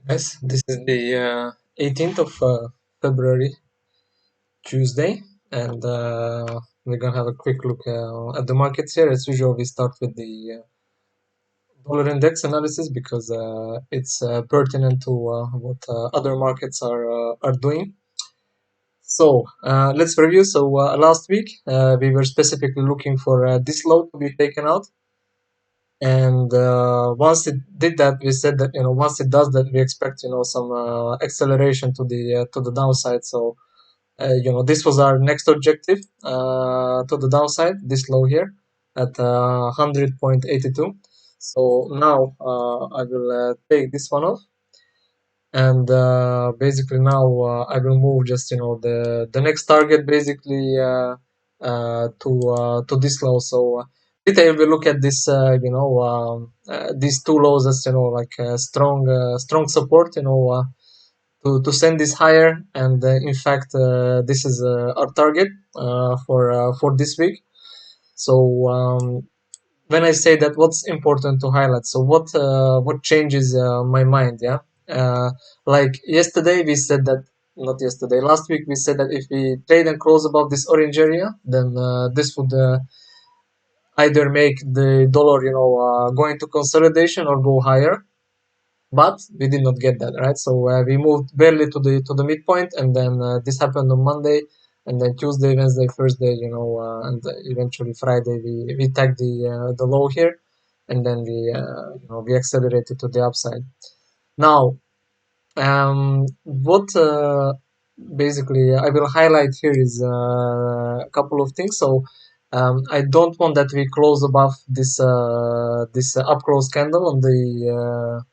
Guys, this is the 18th of February, Tuesday, and we're gonna have a quick look at the markets here. As usual, we start with the dollar index analysis because it's pertinent to what other markets are doing. So let's review. So last week we were specifically looking for this low to be taken out, and once it did that, we said that once it does that, we expect some acceleration to the downside. So this was our next objective to the downside, this low here at 100.82. So now I will take this one off, and basically now I will move just the next target basically to this low. So later we look at this these two lows as like strong support, to send this higher, and in fact this is our target for this week. So when I say that, what's important to highlight? So what changes my mind? Yeah, like yesterday we said that, not yesterday, last week we said that if we trade and close above this orange area, then this would either make the dollar, go into consolidation or go higher, but we did not get that, right? So we moved barely to the midpoint, and then this happened on Monday, and then Tuesday, Wednesday, Thursday, and eventually Friday we tagged the low here, and then we accelerated to the upside. Now, what basically I will highlight here is a couple of things. So I don't want that we close above this up close candle on the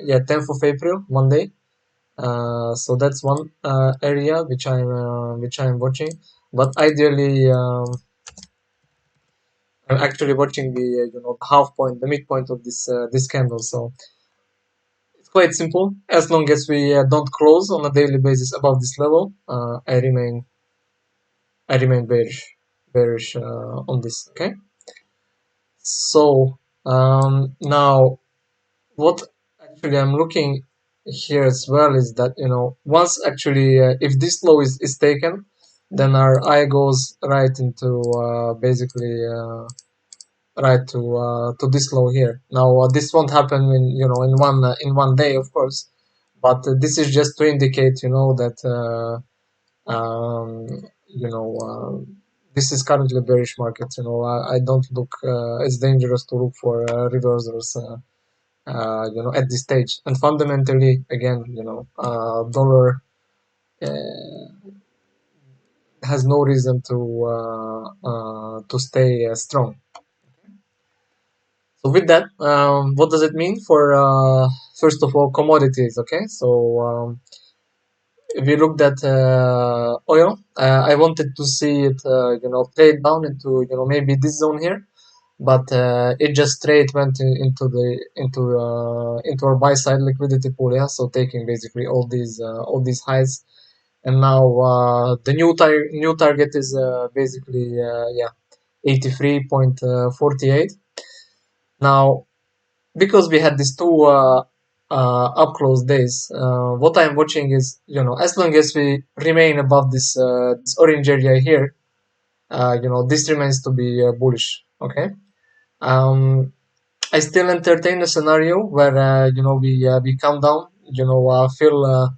yeah, 10th of April, Monday. So that's one area which I'm watching. But ideally, I'm actually watching the half point, the midpoint of this candle. So it's quite simple. As long as we don't close on a daily basis above this level, I remain bearish on this. Okay. So now, what actually I'm looking here as well is that once actually if this low is taken, then our eye goes right into basically to this low here. Now this won't happen in one day, of course, but this is just to indicate that um, you know this is currently a bearish market. I don't look, it's dangerous to look for reversals at this stage. And fundamentally, again, dollar has no reason to stay strong. So with that, what does it mean for first of all commodities? Okay, so we looked at oil. I wanted to see it, trade down into maybe this zone here, but it just straight went into our buy side liquidity pool. Yeah, so taking basically all these highs, and now the new target is basically yeah, 83.48. Now, because we had these two up close days, what I'm watching is, as long as we remain above this orange area here, this remains to be bullish. Okay. Um, I still entertain a scenario where we come down, fill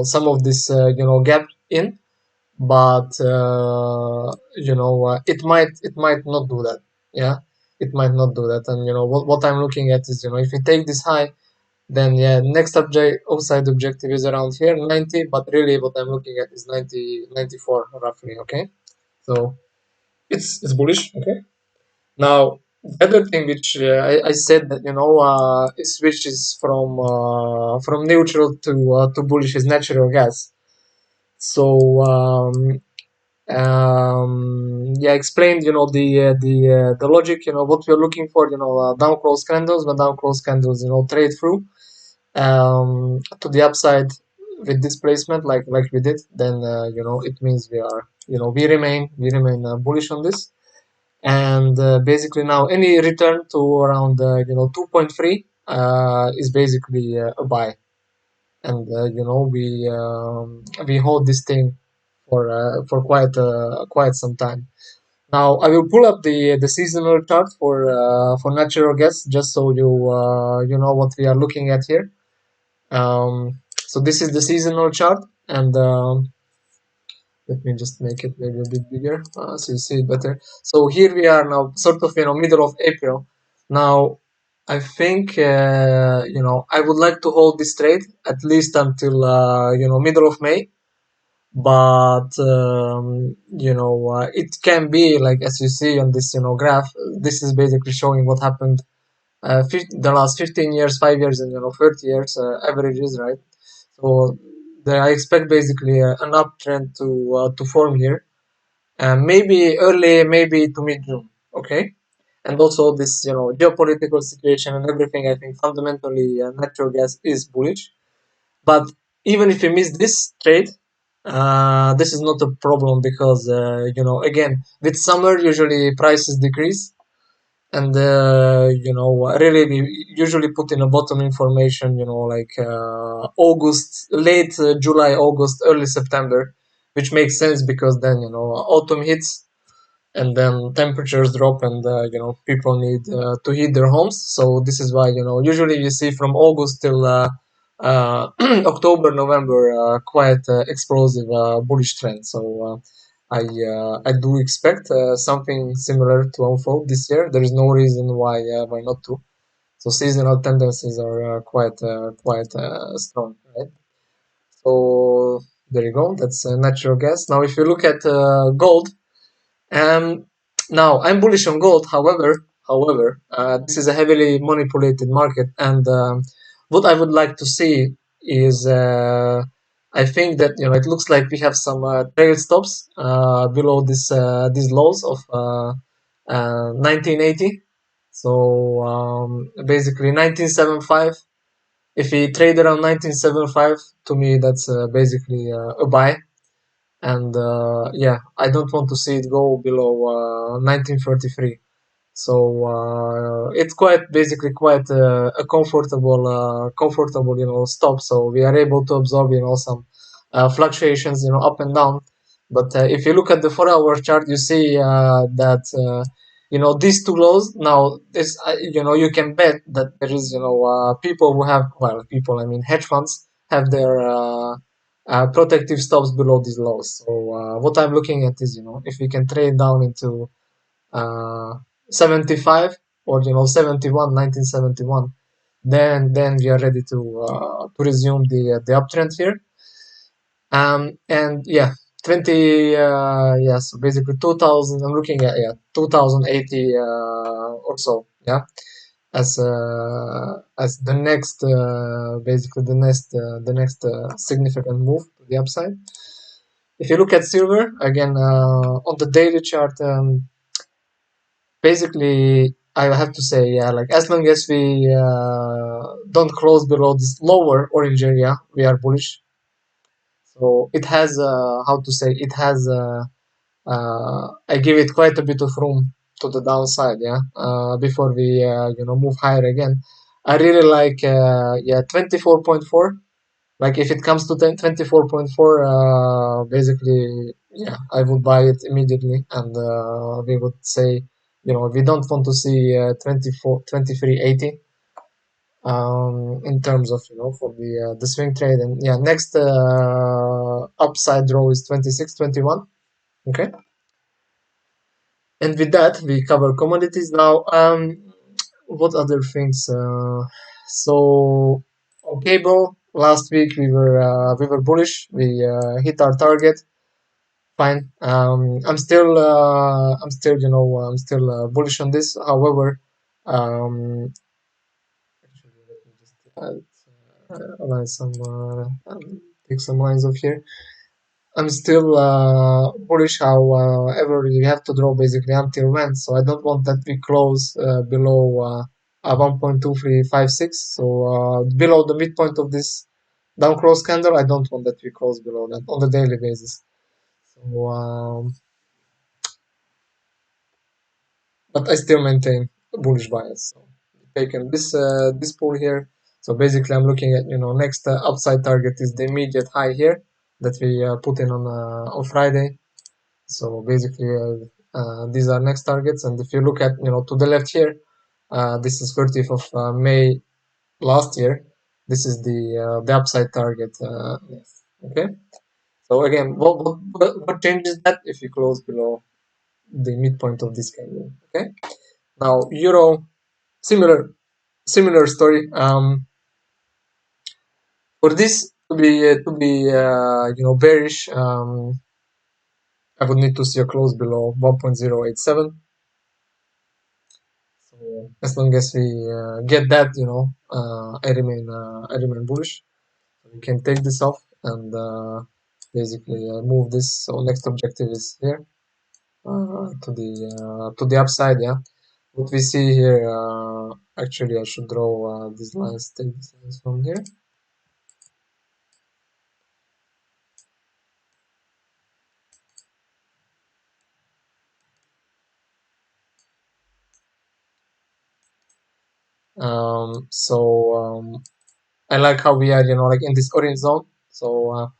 some of this gap in, but it might not do that. Yeah, it might not do that. And what I'm looking at is, if we take this high, then yeah, next outside objective is around here 90, but really what I'm looking at is 90, 94 roughly. Okay, so it's bullish. Okay. Now, the other thing which I said that it switches from neutral to bullish is natural gas. So yeah, explained the logic. What we're looking for. Down close candles, when down close candles trade through to the upside with displacement like we did. Then it means we remain bullish on this. And basically now any return to around 2.3 is basically a buy, and we hold this thing for quite some time. Now I will pull up the seasonal chart for natural gas, just so you know what we are looking at here. So this is the seasonal chart, and let me just make it maybe a bit bigger so you see it better. So here we are now, sort of middle of April. Now I think I would like to hold this trade at least until middle of May, but it can be like, as you see on this graph. This is basically showing what happened the last 15 years, 5 years, and 30 years averages, right? So I expect basically an uptrend to form here, maybe early, maybe to mid June. Okay, and also this geopolitical situation and everything. I think fundamentally natural gas is bullish, but even if you miss this trade, this is not a problem because again, with summer usually prices decrease, and really we usually put in a bottom information, like August, late July, August, early September, which makes sense because then autumn hits, and then temperatures drop, and people need to heat their homes. So this is why usually you see from August till October, November, quite explosive bullish trend. So I do expect something similar to unfold this year. There is no reason why not to. So seasonal tendencies are quite strong, right? So there you go. That's natural gas. Now, if you look at gold, um, now I'm bullish on gold. However, this is a heavily manipulated market, and what I would like to see is, I think that it looks like we have some trail stops below these lows of 1980. So basically 1975. If we trade around 1975, to me that's basically a buy, and yeah, I don't want to see it go below 1933. So it's quite basically quite a comfortable stop. So we are able to absorb some fluctuations up and down. But if you look at the 4-hour chart, you see that these two lows. Now this you can bet that there is people who have, well, people, I mean hedge funds, have their protective stops below these lows. So what I'm looking at is if we can trade down into uh, 75, or 71, 1971, then we are ready to resume the uptrend here. And yeah, 20 yeah, so basically 2000, I'm looking at, yeah, 2080 or so, yeah, as the next basically the next significant move to the upside. If you look at silver again on the daily chart, basically I have to say, yeah, like as long as we don't close below this lower orange area, we are bullish. So it has how to say, it has I give it quite a bit of room to the downside, yeah, before we move higher again. I really like yeah, 24.4. Like if it comes to 24.4, basically, yeah, I would buy it immediately, and we would say, we don't want to see 24, 23.80 in terms of for the swing trade. And yeah, next upside draw is 26.21. Okay, and with that we cover commodities. Now what other things? So on cable, last week we were bullish. We hit our target. Fine. I'm still bullish on this. However, actually, let me just align some take some lines off here. I'm still bullish. However, you have to draw basically until when. So I don't want that we close below 1.2356. So below the midpoint of this down close candle, I don't want that we close below that on the daily basis. So, but I still maintain a bullish bias. So taken this pool here. So basically, I'm looking at next upside target is the immediate high here that we put in on Friday. So basically, these are next targets. And if you look at to the left here, this is 30th of May last year. This is the upside target. Yes. Okay. So again, what changes that if you close below the midpoint of this candle? Okay. Now euro, similar story. For this to be bearish, I would need to see a close below 1.087. So as long as we get that, I remain bullish. We can take this off and basically move this. So next objective is here to the upside. Yeah, what we see here. Actually, I should draw these lines. Take these lines from here. So I like how we are, like in this orange zone. So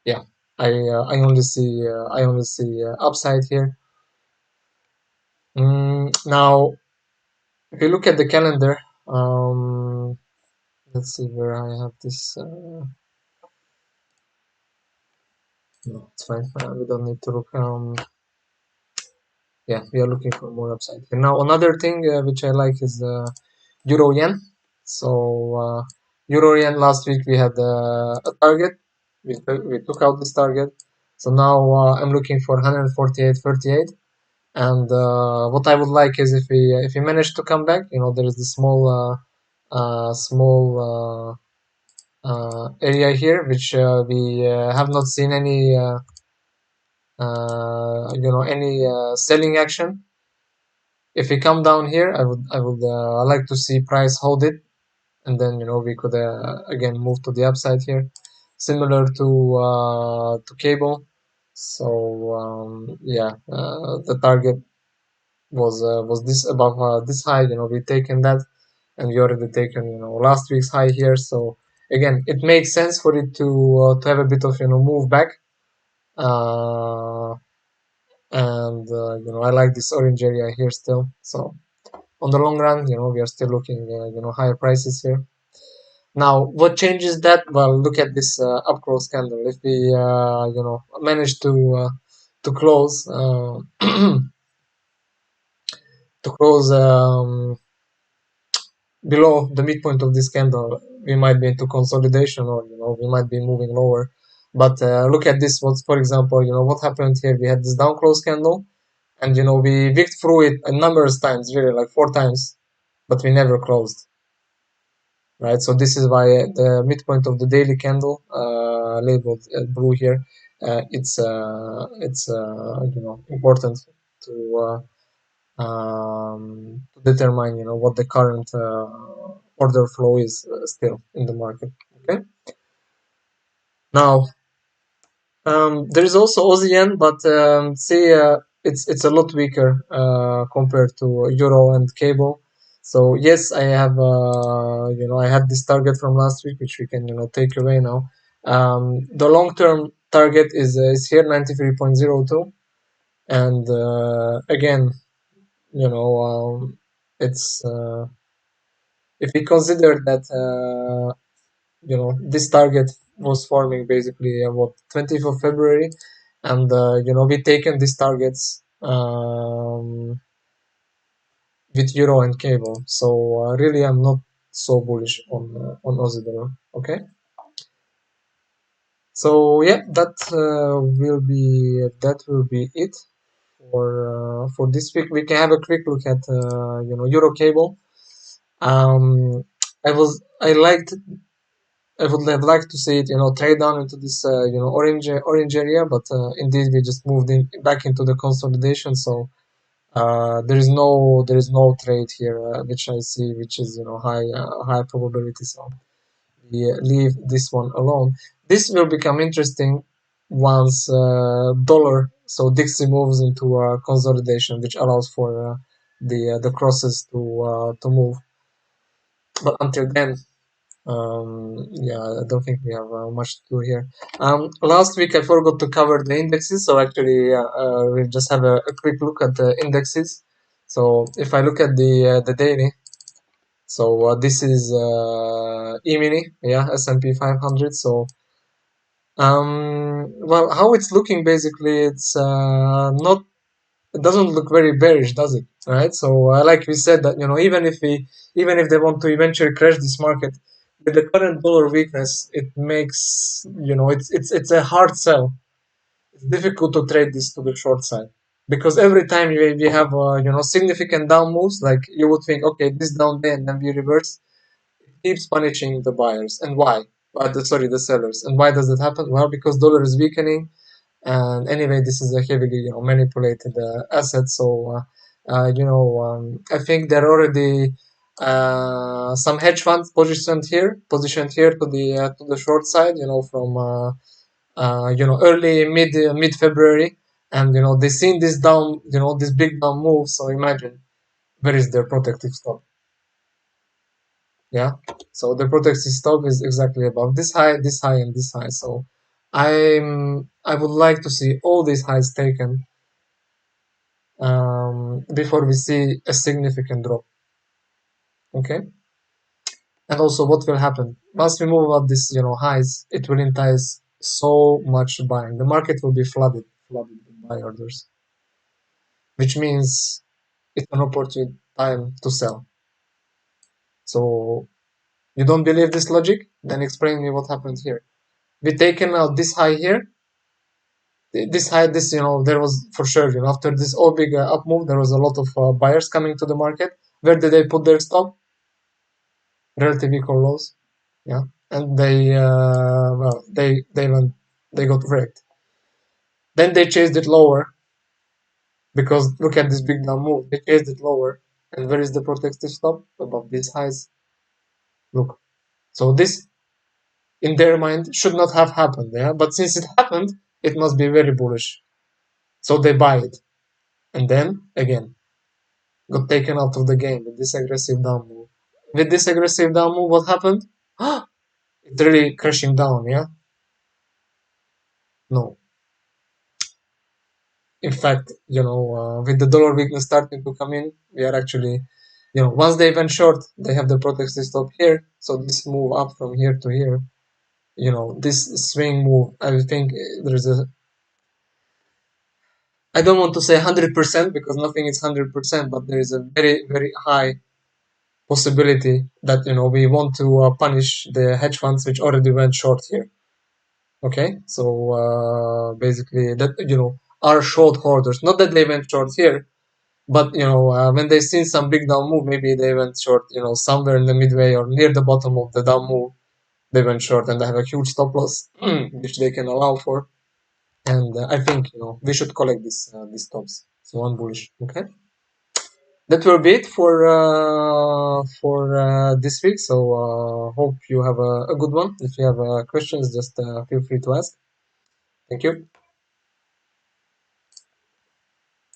yeah, I only see upside here. Now, if you look at the calendar, let's see where I have this. No, it's fine. We don't need to look. Yeah, we are looking for more upside here. Now, another thing which I like is Euro Yen. So Euro Yen last week we had a target. We took out this target. So now I'm looking for 148.38. And what I would like is if we manage to come back, there is this small area here which we have not seen any selling action. If we come down here, I would like to see price hold it, and then we could again move to the upside here, similar to cable. So yeah, the target was this above this high. We taken that, and we already taken last week's high here. So again, it makes sense for it to have a bit of move back. Uh, and I like this orange area here still. So on the long run, we are still looking higher prices here. Now, what changes that? Well, look at this up close candle. If we manage to close to close below the midpoint of this candle, we might be into consolidation, or we might be moving lower. But look at this. What's For example, what happened here? We had this down close candle, and we wicked through it a numerous times, really like 4 times, but we never closed. Right, so this is why the midpoint of the daily candle, labeled blue here, it's important to determine what the current order flow is still in the market. Okay, now there is also Aussie yen, but see, it's a lot weaker compared to euro and cable. So yes, I have I had this target from last week, which we can take away now. The long term target is here 93.02, and again, it's if we consider that this target was forming basically what 20th of February, and we taken these targets with euro and cable. So really, I'm not so bullish on Aussie dollar. Okay, so yeah, that will be it for this week. We can have a quick look at euro cable. um I liked I would have liked to see it, trade down into this, orange area, but indeed we just moved in back into the consolidation. So there is no trade here, which I see, which is high probability. So we leave this one alone. This will become interesting once dollar, so Dixie moves into consolidation, which allows for the crosses to move. But until then, yeah, I don't think we have much to do here. Last week I forgot to cover the indexes, so actually we'll just have a quick look at the indexes. So if I look at the daily, so this is E-mini, yeah, S&P 500. So well, how it's looking basically, it's not. It doesn't look very bearish, does it? Right. So like we said that even if they want to eventually crash this market with the current dollar weakness, it makes it's a hard sell. It's difficult to trade this to the short side because every time we have significant down moves, like you would think, okay, this down day and then we reverse, keeps punishing the buyers. And why? The sellers. And why does it happen? Well, because dollar is weakening, and anyway, this is a heavily manipulated asset. So I think there are already some hedge funds positioned here to the short side. From early mid February, and they seen this down, this big down move. So imagine where is their protective stop. Yeah, so the protective stop is exactly above this high, and this high. So I would like to see all these highs taken before we see a significant drop. Okay, and also what will happen once we move up this highs? It will entice so much buying. The market will be flooded with buy orders, which means it's an opportune time to sell. So you don't believe this logic? Then explain me what happened here. We taken out this high here. This high, this there was for sure. After this all big up move, there was a lot of buyers coming to the market. Where did they put their stop? Relative equal lows. Yeah, and they got wrecked. Then they chased it lower because look at this big down move. They chased it lower, and where is the protective stop? Above these highs. Look, so this in their mind should not have happened. Yeah, but since it happened, it must be very bullish. So they buy it, and then again got taken out of the game with this aggressive down move. With this aggressive down move, what happened? It's really crashing down. Yeah, no, in fact, with the dollar weakness starting to come in, we are actually, once they went short, they have the protective stop here. So this move up from here to here, this swing move, I think there's a, I don't want to say 100% because nothing is 100%, but there is a very, very high possibility that, we want to punish the hedge funds which already went short here. Okay, so basically that, are short holders, not that they went short here. But when they see some big down move, maybe they went short. Somewhere in the midway or near the bottom of the down move, they went short, and they have a huge stop loss, which they can allow for. And I think we should collect these stops. So I'm bullish. Okay, that will be it for this week. So hope you have a good one. If you have questions, just feel free to ask. Thank you.